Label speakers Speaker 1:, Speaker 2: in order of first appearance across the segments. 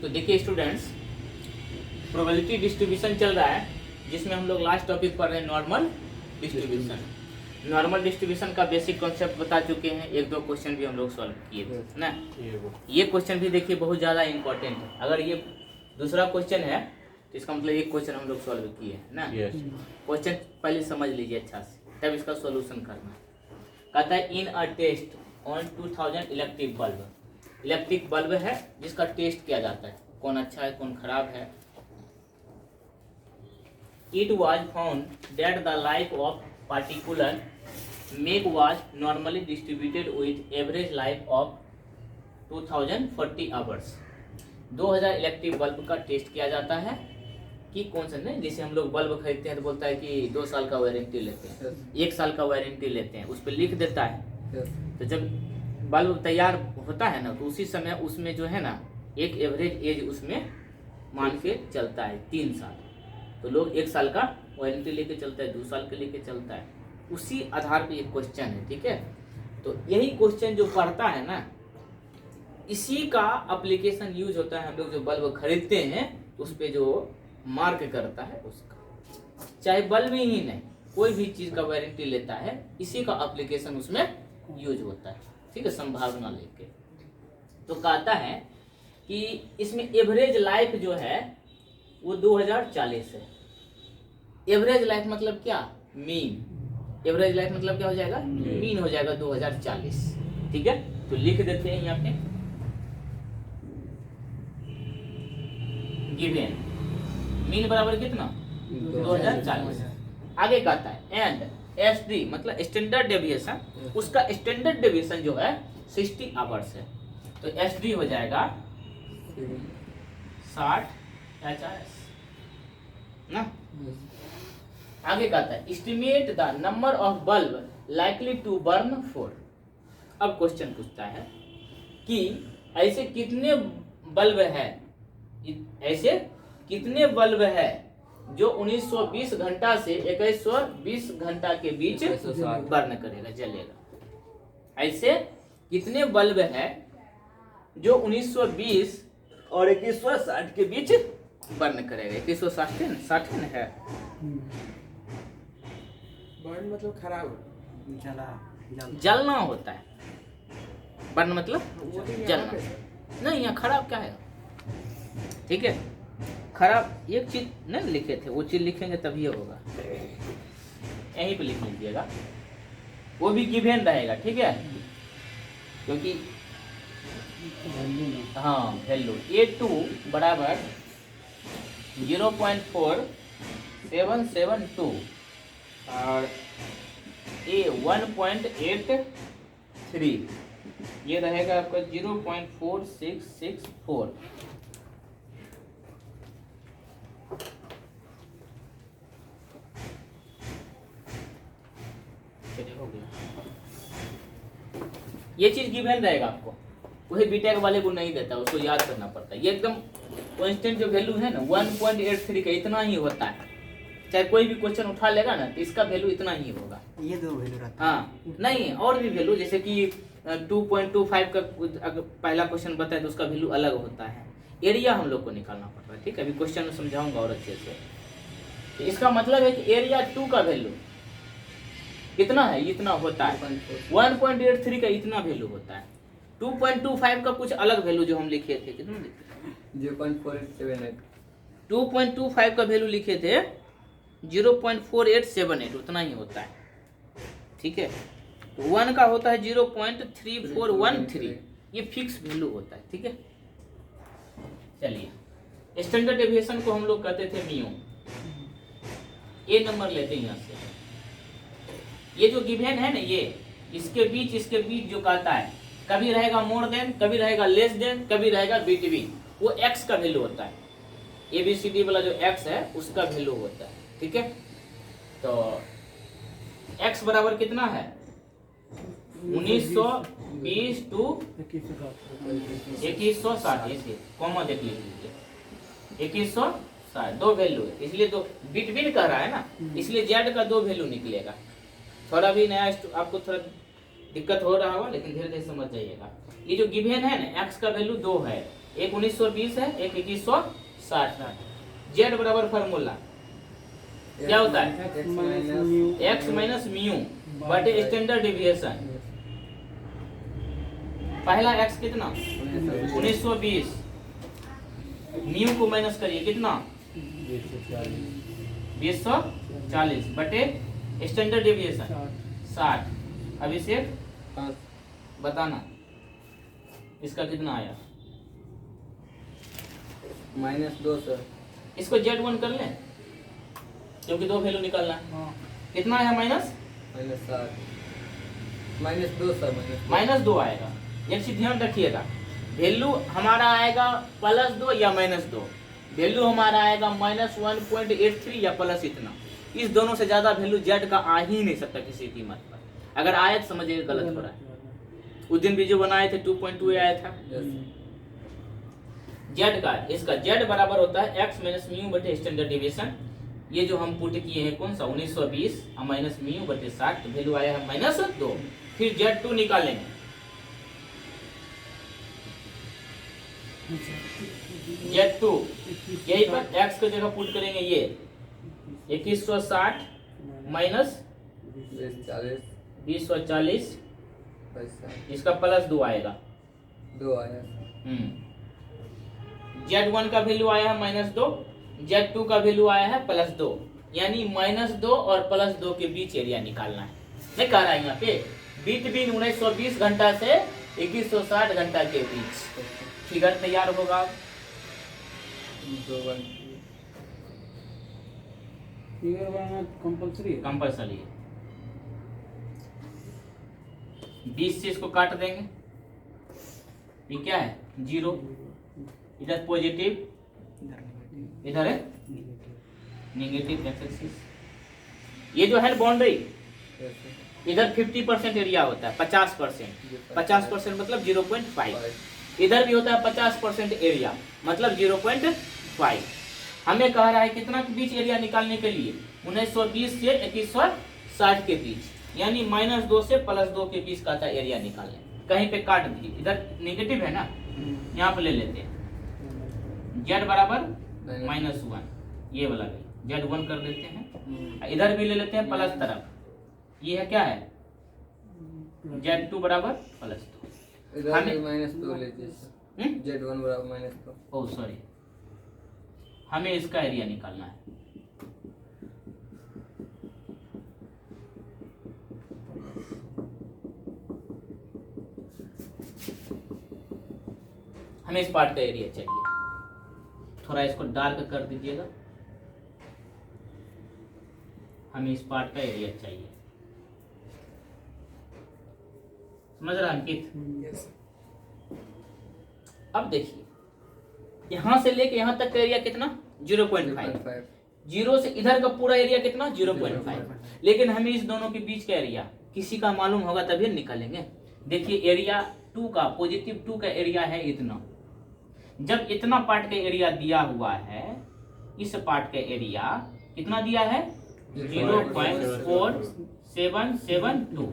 Speaker 1: तो देखिए students, probability distribution चल रहा है जिसमें हम लोग लास्ट टॉपिक पढ़ रहे हैं नॉर्मल डिस्ट्रीब्यूशन। नॉर्मल डिस्ट्रीब्यूशन का बेसिक कॉन्सेप्ट बता चुके हैं, एक दो क्वेश्चन भी हम लोग सॉल्व किए थे ना। ये क्वेश्चन भी देखिए बहुत ज़्यादा इंपॉर्टेंट है। अगर ये दूसरा क्वेश्चन है तो इसका मतलब एक क्वेश्चन हम लोग सॉल्व किए हैं ना। क्वेश्चन पहले समझ लीजिए अच्छा से, तब इसका सॉल्यूशन करना। कहता है in a test on 2000 electric bulb. Electric bulb है जिसका टेस्ट किया जाता है, कौन अच्छा है कौन खराब है। It was found that the life of particular make was normally distributed with average life of 2040 hours। 2000 electric bulb का टेस्ट किया जाता है कि कौन सा नहीं, जैसे हम लोग बल्ब खरीदते हैं तो बोलता है कि 2 साल का वारंटी लेते हैं, 1 साल का वारंटी लेते हैं, उस पर लिख देता है। तो जब बल्ब तैयार होता है ना तो उसी समय उसमें जो है ना एक एवरेज एज उसमें मान के चलता है 3 साल। तो लोग 1 साल का वारंटी लेके चलता है, 2 साल के लेके चलता है। उसी आधार पे एक क्वेश्चन है, ठीक है। तो यही क्वेश्चन जो पढ़ता है ना, इसी का एप्लीकेशन यूज होता है। हम लोग जो बल्ब खरीदते हैं तो उस पे जो मार्क करता है उसका, चाहे बल्ब ही नहीं कोई भी चीज का वारंटी लेता है, इसी का एप्लीकेशन उसमें यूज होता है, ठीक है, संभावना लेके। तो कहता है कि इसमें एवरेज लाइफ जो है वो 2040 है। एवरेज लाइफ मतलब क्या, मीन। एवरेज लाइफ मतलब क्या हो जाएगा, मीन हो जाएगा 2040, ठीक है। तो लिख देते हैं यहाँ पे गिवन मीन बराबर कितना 2040। आगे कहता है एंड एसडी मतलब स्टैंडर्ड डेविएशन, उसका स्टैंडर्ड डेविएशन जो है 60 आवर्स है। तो एसडी हो जाएगा 60 HRS ना। आगे कहता है estimate the number of bulb likely to burn 4। अब क्वेश्चन पूछता है कि ऐसे कितने बल्ब है, ऐसे कितने बल्ब है जो 1920 घंटा से 2120 घंटा के बीच बर्न करेगा, जलेगा। ऐसे कितने बल्ब है जो 1920 और 2160 के बीच बर्न करेगा। 2160 है
Speaker 2: बर्न मतलब खराब,
Speaker 1: जलना होता है। बर्न मतलब जलना, नहीं यहाँ खराब क्या है, ठीक है। खराब एक चीज नहीं लिखे थे, वो चीज लिखेंगे तभी होगा, यहीं पे लिख लीजिएगा, वो भी गिवन रहेगा, ठीक है। क्योंकि हाँ वैल्यू A2 बराबर 0.4772 और A 1.83, ये रहेगा आपका 0.4664। हो गया, ये चीज गिवन रहेगा आपको, वही बीटेक वाले को नहीं देता, उसको याद करना पड़ता है। ये एकदम कांस्टेंट जो वैल्यू है ना 1.83 का इतना ही होता है। चाहे कोई भी क्वेश्चन उठा लेगा ना तो इसका वैल्यू इतना ही होगा।
Speaker 2: ये 2 वैल्यू रहता है।
Speaker 1: हाँ नहीं, और भी वैल्यू जैसे कि 2.25 का अगर पहला क्वेश्चन बताए तो उसका वैल्यू अलग होता है। एरिया हम लोग को निकालना पड़ता है, ठीक है। अभी क्वेश्चन में समझाऊंगा और अच्छे से। तो इसका मतलब है कि एरिया 2 का वैल्यू कितना है, इतना होता है। 1.83 का इतना वैल्यू होता है। 2.25 का कुछ अलग वैल्यू जो हम लिखे थे, कितना लिखे
Speaker 2: 0.4878।
Speaker 1: 2.25 का वैल्यू लिखे थे 0.4878, उतना ही होता है, ठीक है। तो 1 का होता है 0.3413, ये फिक्स वैल्यू होता है, ठीक है। चलिए स्टैंडर्ड डेविएशन को हम लोग कहते थे म्यू। ये नंबर लेते हैं यहाँ से, ये जो गिवन है ना, ये इसके बीच जो कहता है, कभी रहेगा मोर देन, कभी रहेगा लेस देन, कभी रहेगा बिटवीन, वो एक्स का वैल्यू होता है। ABCD वाला जो एक्स है उसका वैल्यू होता है, ठीक है। तो एक्स बराबर कितना है 1920 टू 2160, ऐसे कॉमा देख लीजिए 2160 दो वैल्यू है, इसलिए तो बिटवीन कह रहा है ना, इसलिए जेड का 2 वैल्यू निकलेगा। थोड़ा भी नया आपको थोड़ा दिक्कत हो रहा होगा, लेकिन धीरे धीरे समझ जाइएगा। ये जो गिवन है ना, एक्स का वैल्यू 2 है, एक 1920 है, एक 2160। जेड बराबर फार्मूला क्या होता है? एक्स माइनस म्यू बटे स्टैंडर्ड डेविएशन। पहला एक्स कितना? 1920। म्यू को माइनस करिए, कितना? 2040 बटे स्टैंडर्ड डेविएशन 60। अभिषेक बताना इसका कितना आया?
Speaker 2: -2 सर।
Speaker 1: इसको Z1 कर लें क्योंकि दो वैल्यू निकालना है। कितना आया? Minus
Speaker 2: -7 -2 sir.
Speaker 1: -2 आएगा। एक चीज ध्यान रखिएगा, वैल्यू हमारा आएगा +2 या -2। वैल्यू हमारा आएगा -1.83 या प्लस इतना। इस दोनों से ज्यादा वैल्यू जेड का आ ही नहीं सकता किसी कीमत पर। अगर आया तो समझिएगा गलत हो रहा है। उस दिन भी जो बनाए थे 2.2 आया था। जेड का, इसका जेड बराबर होता है एक्स माइनस म्यू बटे स्टैंडर्ड डेविएशन। ये जो हम पुट किए हैं कौन सा? 1920 माइनस म्यू बटे 60, तो वैल्यू आया है -2। फिर Z2 निकालेंगे। Z2 यही पर x की जगह पुट करेंगे, ये 2160 माइनस 2040, इसका +2 आएगा।
Speaker 2: 2 आया।
Speaker 1: Z1 का वैल्यू आया है -2, Z2 का वैल्यू आया है +2, यानी -2 और +2 के बीच एरिया निकालना है। मैं कह रहा है यहाँ पे बिटवीन 1920 घंटा से 2160 घंटा के बीच फिगर तैयार होगा।
Speaker 3: फिगर बनाना कंपलसरी है।
Speaker 1: कंपलसरी है। 20 से इसको काट देंगे, ये क्या है? 0। इधर पॉजिटिव, इधर है नेगेटिव एक्स एक्सिस। ये जो है बाउंड्री, इधर 50% एरिया होता है, 50%। 50% मतलब 0.5। इधर भी होता है 50% एरिया मतलब 0.5। हमें कह रहा है कितना के बीच एरिया निकालने के लिए? 1920 से 2160 के बीच, यानी -2 से +2 के बीच का एरिया निकालने। कहीं पे काट दीजिए, इधर नेगेटिव है ना, यहाँ पे ले लेते हैं Z बराबर -1, ये वाला Z1 कर देते हैं। इधर भी ले लेते हैं प्लस तरफ, ये है क्या है? Z2 बराबर +2।
Speaker 2: हमें -2 लीजिए। Z1 बराबर -2।
Speaker 1: ओह सॉरी, हमें इसका एरिया निकालना है। हमें इस पार्ट का एरिया चाहिए। थोड़ा इसको डार्क कर दीजिएगा। हमें इस पार्ट का एरिया चाहिए। समझ रहा अंकित? अब देखिए, यहां से लेके यहां तक का एरिया कितना? 0.5। 0 से इधर का पूरा एरिया कितना? 0.5। लेकिन हमें इस दोनों के बीच का एरिया किसी का मालूम होगा तभी निकालेंगे। देखिए एरिया 2 का, पॉजिटिव 2 का एरिया है इतना। जब इतना पार्ट का एरिया दिया हुआ है, इस पार्ट का एरिया कितना दिया है? 0.4772।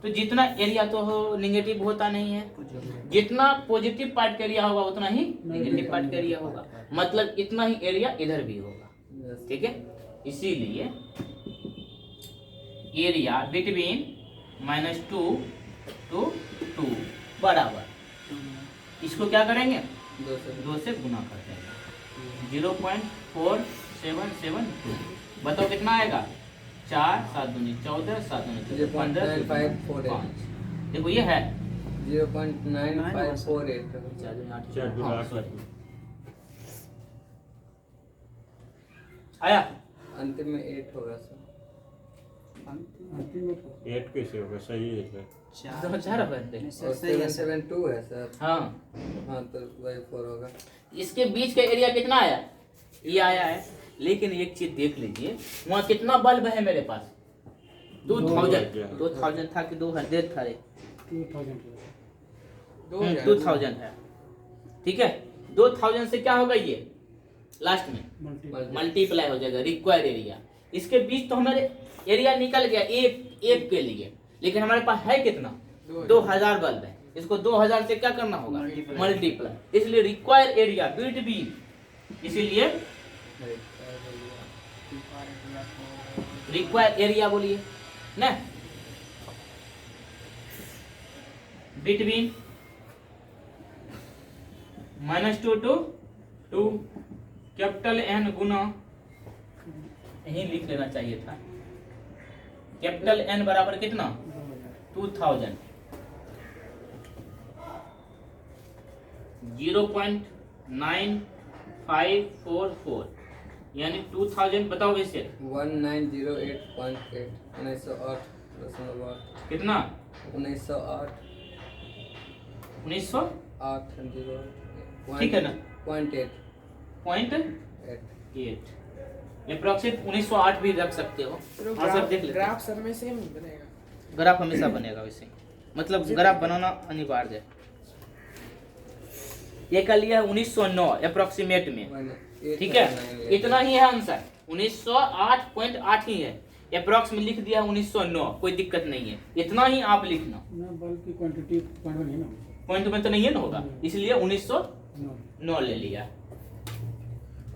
Speaker 1: तो जितना एरिया तो नेगेटिव होता नहीं है, जितना पॉजिटिव पार्ट का एरिया होगा उतना ही नेगेटिव पार्ट का एरिया होगा। मतलब इतना ही एरिया इधर भी होगा। ठीक है, इसीलिए एरिया बिटवीन -2 to 2 बराबर, इसको क्या करेंगे? 2 से गुना कर देंगे। 0.4772। बताओ कितना आएगा? 4 7 दूनी 14 7 दूनी 15 5। देखो ये है
Speaker 2: 0.9548।
Speaker 1: आया?
Speaker 2: अंतिम में 8 होगा सर।
Speaker 3: अंतिम में
Speaker 4: 8 कैसे होगा? सही है सर।
Speaker 1: 4 बनते हैं।
Speaker 2: 772 है सर।
Speaker 1: हाँ,
Speaker 2: तो वही 4 होगा।
Speaker 1: इसके बीच का एरिया कितना आया? ये आया है। लेकिन एक चीज देख लीजिए, वहाँ कितना बल्ब है मेरे पास? 2000 था कि 200 था? 2000 है। ठीक है, 2000 से क्या होगा? ये लास्ट में मल्टीप्लाई हो जाएगा रिक्वायर्ड एरिया। इसके बीच तो हमारे एरिया निकल गया एक के लिए, लेकिन हमारे पास है कितना? 2000 बल्ब है। इसको 2000 से क्या करना होगा, मल्टीप्लाई। इसलिए रिक्वायर एरिया बिटवीन, इसीलिए रिक्वायर एरिया बोलिए ना, बिटवीन -2 to 2 कैपिटल एन गुना, यही लिख लेना चाहिए था, कैपिटल एन बराबर कितना 2000, 0.9544 यानी 2000 बताओ वैसे
Speaker 2: 1908.8 1908
Speaker 1: कितना
Speaker 2: 1908
Speaker 1: 1900
Speaker 2: 8
Speaker 1: ठीक है ना,
Speaker 2: .8
Speaker 1: पॉइंट 8 अप्रोक्सीमेट 1908 भी रख सकते हो। हाँ सर देख लेते हैं।
Speaker 5: ग्राफ सब में सेम बनेगा,
Speaker 1: ग्राफ हमेशा बनेगा वैसे, मतलब ग्राफ बनाना अनिवार्य है। ये कर लिया 1909 अप्रोक्सीमेट में, ठीक है, इतना ही है आंसर, 1908.8 ही है, अप्रोक्स में लिख दिया 1909, कोई दिक्कत नहीं है, इतना ही आप लिखना,
Speaker 3: ना बल्कि क्वांटिटी पॉइंट नहीं ना,
Speaker 1: पॉइंट में तो नहीं है ना होगा, इसलिए 1909 ले लिया।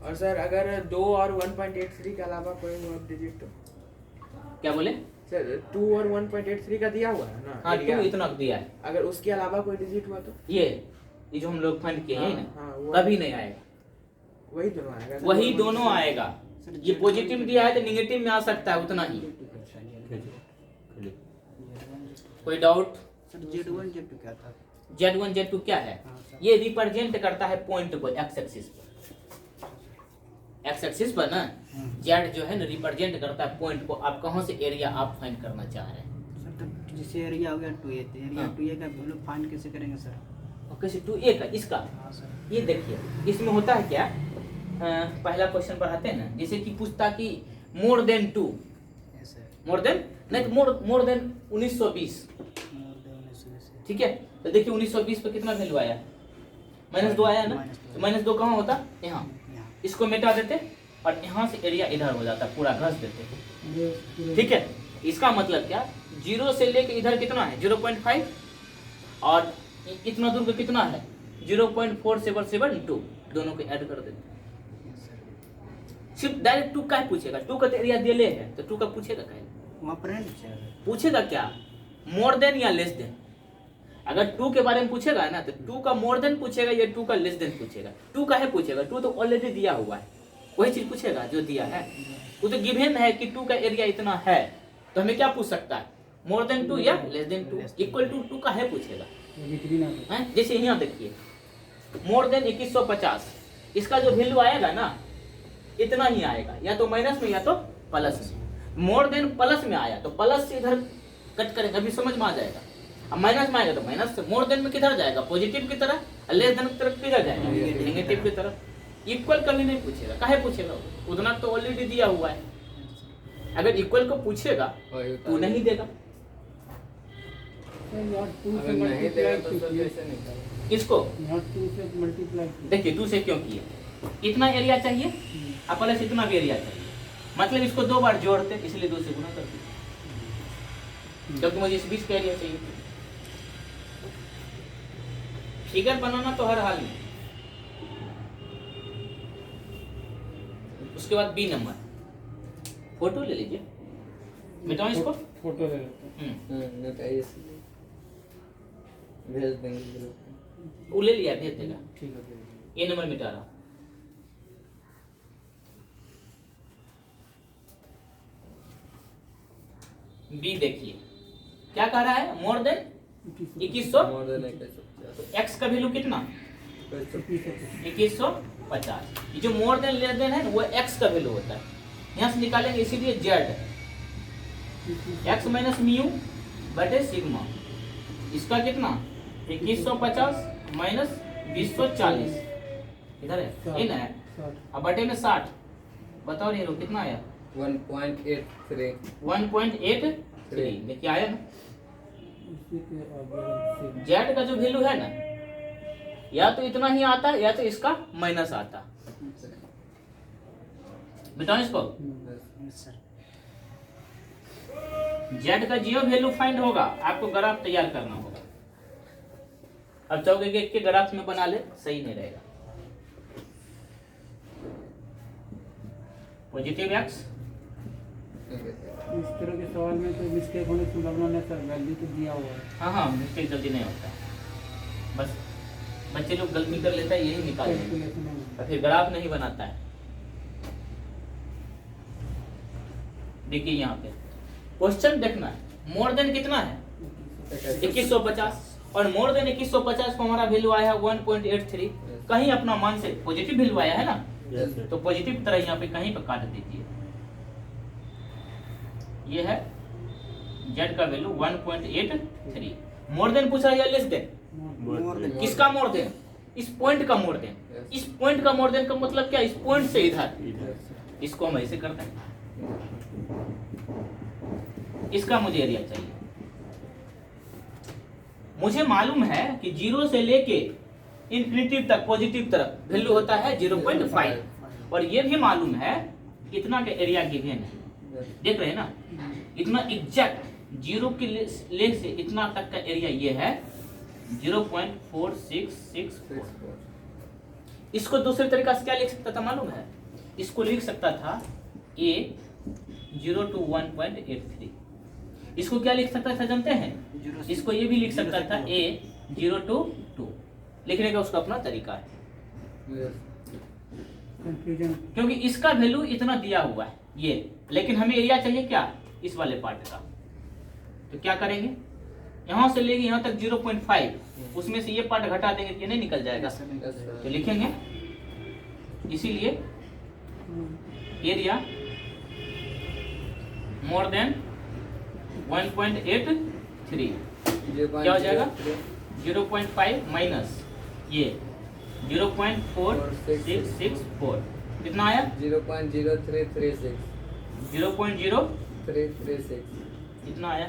Speaker 5: और सर अगर 2 और 1.83 के अलावा कोई और डिजिट,
Speaker 1: क्या बोले
Speaker 5: सर 2 और 1.83 का दिया हुआ है ना,
Speaker 1: हाँ
Speaker 5: area,
Speaker 1: 2 इतना दिया है,
Speaker 5: अगर उसके अलावा कोई डिजिट हुआ तो
Speaker 1: ये जो हम लोग फाइंड किए हैं ना,
Speaker 5: हाँ, वो
Speaker 1: कभी नहीं आएगा,
Speaker 5: वही दोनों आएगा,
Speaker 1: वही दोनों आएगा। ये पॉजिटिव दिया है तो निगेटिव में आ सकता है, उतना ही। कोई डाउट?
Speaker 3: Z1 Z2 क्या था?
Speaker 1: Z1 Z2 क्या है? ये रिप्रेजेंट करता है पॉइंट को एक्स एक्सिस पर, एक्स एक्सिस पर ना Z जो है ना रिप्रेजेंट करता है पॉइंट को, आप कहाँ से एरिया आप फाइंड करना चाह रहे हैं।
Speaker 6: सर तो जैसे एरिया हो गया 2A, तो एरिया
Speaker 1: हाँ।
Speaker 6: 2A का वैल्यू फाइंड कैसे करेंगे सर?
Speaker 1: और कैसे 2A का इसका,
Speaker 6: हाँ सर।
Speaker 1: ये देखिए इसमें होता है क्या, पहला क्वेश्चन पढ़ाते हैं ना, जैसे कि पूछता कि more than 2,
Speaker 6: yes sir.
Speaker 1: More than नहीं तो मोर देन 1920, ठीक है, तो देखिए 1920 पे कितना वैल्यू आया, -2 आया ना, तो -2 कहाँ होता, यहाँ, इसको मिटा देते और यहाँ से एरिया इधर हो जाता, पूरा घस देते, ठीक है। इसका मतलब क्या, 0 से लेके इधर कितना है 0.5 और इतना दूर पे कितना है 0.4772, दोनों को ऐड कर देते। सिर्फ डायरेक्ट 2 का ही पूछेगा, 2 का तो एरिया दिले है तो 2 का पूछेगा क्या,
Speaker 6: वहाँ पर है ना
Speaker 1: पूछेगा क्या, मोर देन या लेस देन। अगर 2 के बारे में पूछेगा ना तो 2 का मोर देन पूछेगा या 2 का लेस देन पूछेगा, 2 का है पूछेगा, 2 तो ऑलरेडी दिया हुआ है, वही चीज पूछेगा जो दिया है, वो तो गिवन है कि 2 का एरिया इतना है, तो हमें क्या पूछ सकता है, मोर देन 2 या लेस देन 2, इक्वल टू 2 का है पूछेगा, हैं? जैसे यहाँ देखिए मोर देन 2150, इसका जो वैल्यू आएगा ना इतना ही आएगा, या तो माइनस में या तो प्लस में। मोर देन प्लस में आया तो प्लस से इधर कट करेंगे, अभी समझ में आ जाएगा। अब माइनस में आएगा तो माइनस से, मोर देन में किधर जाएगा, पॉजिटिव की तरह, लेस देन की तरफ किधर जाएगा, नेगेटिव की तरफ। इक्वल कभी नहीं पूछेगा, काहे पूछेगा, उतना तो ऑलरेडी दिया हुआ है। अगर इक्वल को पूछेगा तो नहीं देगा,
Speaker 2: अगर नहीं देगा तो सर कैसे निकालेंगे?
Speaker 1: किसको,
Speaker 3: 2 से मल्टीप्लाई
Speaker 1: देखिए 2 से क्यों किए, इतना एरिया चाहिए और प्लस इतना भी एरिया चाहिए, मतलब इसको 2 बार जोड़ते, इसलिए 2 से गुना कर दिया, क्योंकि मुझे इस बीच का एरिया चाहिए। फिगर बनाना तो हर हाल में। उसके बाद बी नंबर, फोटो ले लीजिए, मिटाओ इसको,
Speaker 3: फोटो ले लेते हैं।
Speaker 2: बताइए, भेज देंगे ग्रुप में।
Speaker 1: वो ले लिया, भेज देगा,
Speaker 3: ठीक है,
Speaker 1: ये नंबर मिटा रहा। बी देखिए क्या कह रहा है, मोर देन 2100,
Speaker 2: मोर देन 2150,
Speaker 1: तो एक्स का वैल्यू कितना 2150, ये जो मोर देन लेस देन है ना वो एक्स का वैल्यू होता है, यहाँ से निकालेंगे, इसीलिए जेड एक्स माइनस म्यू बटे सिग्मा, इसका कितना 2150 माइनस 2040, इधर है ये ना है, अब बटे में 60, बताओ ये कितना आया
Speaker 2: 1.83
Speaker 1: 1.83, देखिए आया ना,
Speaker 3: उसी के आगे
Speaker 1: जेड का जो वैल्यू है ना या तो इतना ही आता या तो इसका माइनस आता, बताओ इसको,
Speaker 6: यस सर।
Speaker 1: जेड का जीरो वैल्यू फाइंड होगा, आपको ग्राफ तैयार करना होगा, अब चाहोगे कि एक के ग्राफ में बना ले, सही नहीं रहेगा। पॉजिटिव एक्स,
Speaker 3: इस तरह के सवाल में तो मिस्टेक होने की संभावना नहीं सर, वैल्यू तो दिया हुआ है।
Speaker 1: हाँ मिस्टेक जल्दी नहीं होता है, बस बच्चे लोग गलती कर लेता है, यही निकाल लेंगे
Speaker 3: कैलकुलेशन है।
Speaker 1: और फिर ग्राफ नहीं बनाता है। देखिए यहाँ पे क्वेश्चन देखना है, मोर देन कितना है 2150, और मोर देन 2150 को हमारा वैल्यू आया है 1.83, कहीं अपना मान से पॉजिटिव वैल्यू आया है ना,
Speaker 4: यस सर।
Speaker 1: तो पॉजिटिव तरह यहाँ पे कहीं पे काट दीजिए। ये है z का वैल्यू 1.83। मोर देन पूछा या लेस देन,
Speaker 6: मोर देन
Speaker 1: किसका मोर देन, इस पॉइंट का मोर देन। इस पॉइंट का मोर देन का मतलब क्या, इस पॉइंट से इधर,
Speaker 4: इधर
Speaker 1: इसको हम ऐसे करते हैं, इसका मुझे एरिया चाहिए। मुझे मालूम है कि 0 से लेके इंफिनिटी तक पॉजिटिव तरफ वैल्यू होता है 0.5, और ये भी मालूम है इतना का एरिया गिवन है, देख रहे हैं ना, इतना एग्जैक्ट 0 के लेग से इतना तक का एरिया ये है 0.4664। इसको दूसरे तरीका से क्या लिख सकता था मालूम है, इसको लिख सकता था a 0 to 1.83। इसको क्या लिख सकता था जानते हैं, इसको ये भी लिख सकता था a 0 to 2। लिखने का उसका अपना तरीका है,
Speaker 3: कंफ्यूजन।
Speaker 1: क्योंकि इसका वैल्यू इतना दिया हुआ है ये, लेकिन हमें एरिया चाहिए क्या, इस वाले पार्ट का। तो क्या करेंगे, यहाँ से लेके यहाँ तक 0.5, उसमें से ये पार्ट घटा देंगे तो ये नहीं निकल जाएगा, तो लिखेंगे इसीलिए एरिया मोर देन 1.83 क्या हो जाएगा, 0.5 माइनस ये 0.4664 कितना आया,
Speaker 2: 0.0336
Speaker 1: 0.0336 कितना आया।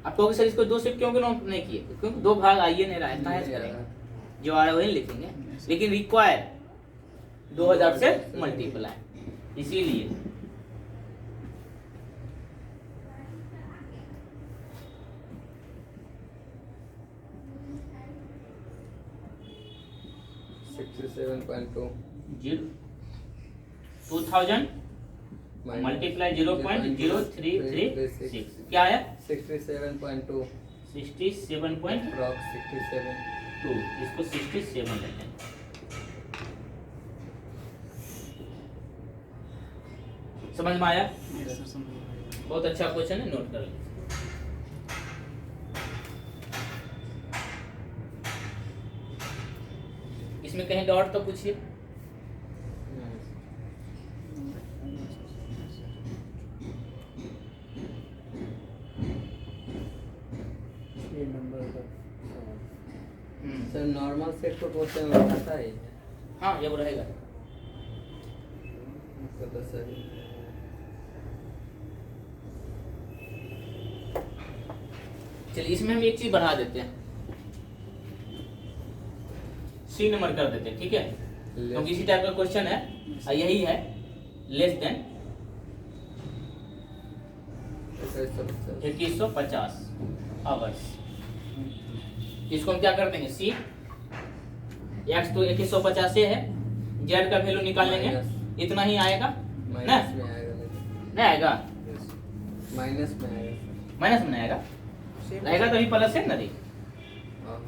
Speaker 1: आप कहोगे सर इसको 2 से क्यों नोट नहीं किए, क्योंकि 2 भाग आइए नहीं रहा है, कहाँ से करेंगे, जो आ रहा है वही लिखेंगे, लेकिन रिक्वायर 2000 से मल्टीप्लाई, इसीलिए जीरो 2000 मल्टीप्लाई 0.0336 क्या आया
Speaker 2: 67.2
Speaker 1: 67.2,
Speaker 2: 67
Speaker 1: इसको 67 लेते हैं। समझ में आया, बहुत अच्छा क्वेश्चन है, नोट कर लीजिए। इसमें कहीं डॉट तो पूछिए,
Speaker 3: ये नंबर का
Speaker 2: सर नॉर्मल सेट को क्वेश्चन बताता है
Speaker 1: हाँ जब रहेगा
Speaker 2: तो सर
Speaker 1: चलिए इसमें हम एक चीज बढ़ा देते हैं, सी नंबर कर देते हैं, ठीक है, क्योंकि इसी टाइप का क्वेश्चन है, यही है लेस देन 2150 आवर्स। इसको हम क्या कर देंगे, सी एक्स तो 2150 से है, जेड का वैल्यू निकाल लेंगे, इतना ही आएगा ना,
Speaker 2: माइनस में आएगा
Speaker 1: नहीं आएगा,
Speaker 2: माइनस में आएगा
Speaker 1: माइनस में नहीं आएगा, रहेगा तो अभी प्लस है ना, देखिए
Speaker 2: हाँ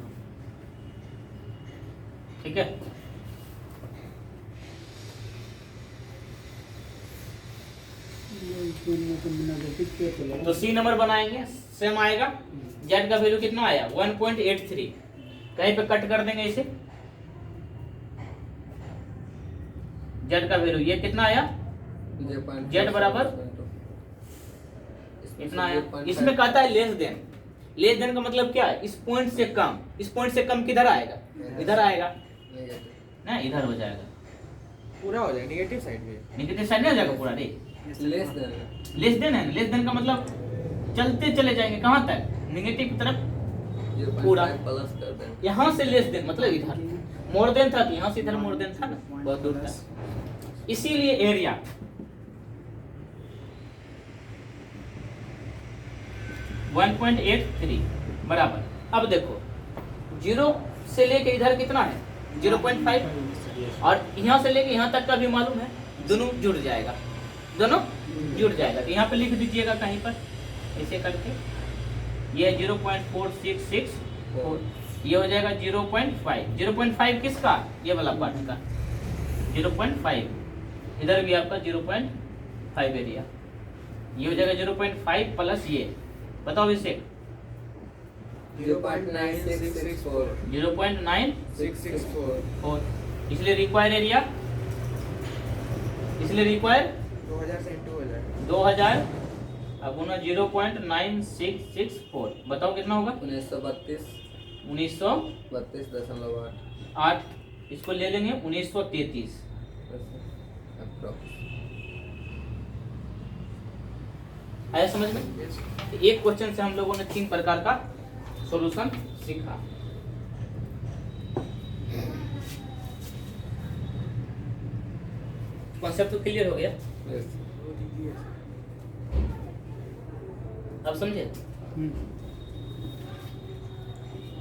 Speaker 1: ठीक है। तो सी नंबर बनाएंगे, सेम आएगा, जेड का वैल्यू कितना आया 1.83, कहीं पे कट कर देंगे इसे, जेड का वैल्यू ये कितना आया, जेड बराबर इतना आया। इसमें कहता है लेस देन, लेस देन का मतलब क्या है, इस पॉइंट से कम, इस पॉइंट से कम किधर आएगा, इधर आएगा ना, इधर हो जाएगा,
Speaker 5: पूरा हो जाएगा नेगेटिव साइड में,
Speaker 1: नेगेटिव साइड नहीं हो जाएगा पूरा, रे
Speaker 2: लेस देन
Speaker 1: लेस देन है, लेस देन का मतलब चलते चले जाएंगे कहाँ तक, नेगेटिव की तरफ पूरा,
Speaker 2: प्लस कर दें
Speaker 1: यहाँ से लेस देन मतलब इधर, मोर देन था तो यहाँ से इधर मोर देन था ना, बहुत दूर तक, इसीलिए एरिया 1.83 बराबर। अब देखो जीरो से लेके इधर कितना है 0.5 और यहाँ से लेके यहाँ तक का भी मालूम है, दोनों जुड़ जाएगा, दोनों जुड़ जाएगा। तो यहाँ पे लिख दीजिएगा कहीं पर ऐसे करके, ये 0.466 ये हो जाएगा 0.5। 0.5 किसका, ये वाला पार्ट का 0.5, इधर भी आपका 0.5 एरिया, ये हो जाएगा 0.5 प्लस ये, बताओ इसे
Speaker 2: 0.9664
Speaker 1: 0.964, इसलिए रिक्वायर एरिया, इसलिए रिक्वायर
Speaker 5: 2000 से इंटू हो जाएगा
Speaker 1: 2000 अब गुना 0.9664, बताओ कितना होगा
Speaker 2: 1932
Speaker 1: 1932.8,
Speaker 2: 32.8
Speaker 1: इसको ले लेंगे 1933। आया समझ में? तो एक क्वेश्चन से हम लोगों ने 3 प्रकार का सॉल्यूशन सीखा। कॉन्सेप्ट तो क्लियर हो गया, अब समझे?